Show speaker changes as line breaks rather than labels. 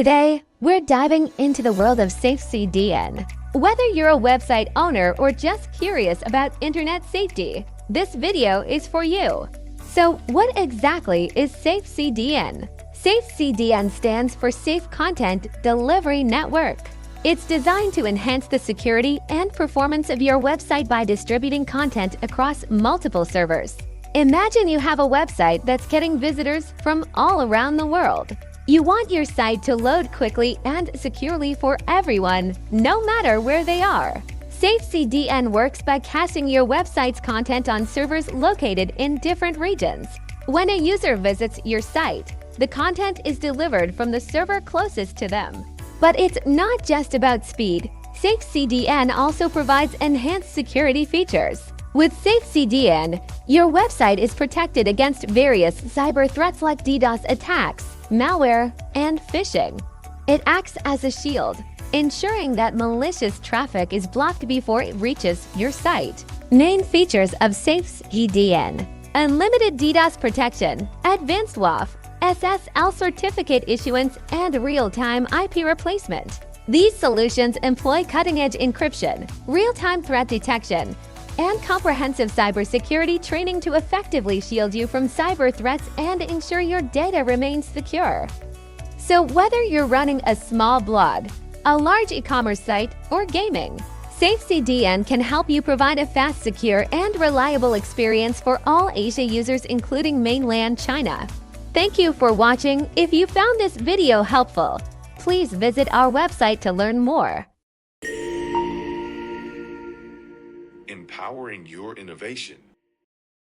Today, we're diving into the world of SafeCDN. Whether you're a website owner or just curious about internet safety, this video is for you. So, what exactly is SafeCDN? SafeCDN stands for Safe Content Delivery Network. It's designed to enhance the security and performance of your website by distributing content across multiple servers. Imagine you have a website that's getting visitors from all around the world. You want your site to load quickly and securely for everyone, no matter where they are. SafeCDN works by caching your website's content on servers located in different regions. When a user visits your site, the content is delivered from the server closest to them. But it's not just about speed. SafeCDN also provides enhanced security features. With SafeCDN, your website is protected against various cyber threats like DDoS attacks, malware, and phishing. It acts as a shield, ensuring that malicious traffic is blocked before it reaches your site. Main features of SafeCDN: unlimited DDoS protection, advanced WAF, SSL certificate issuance, and real-time IP replacement. These solutions employ cutting-edge encryption, real-time threat detection, and comprehensive cybersecurity training to effectively shield you from cyber threats and ensure your data remains secure. So whether you're running a small blog, a large e-commerce site, or gaming, SafeCDN can help you provide a fast, secure, and reliable experience for all Asia users, including mainland China. Thank you for watching. If you found this video helpful, please visit our website to learn more.
Empowering your innovation.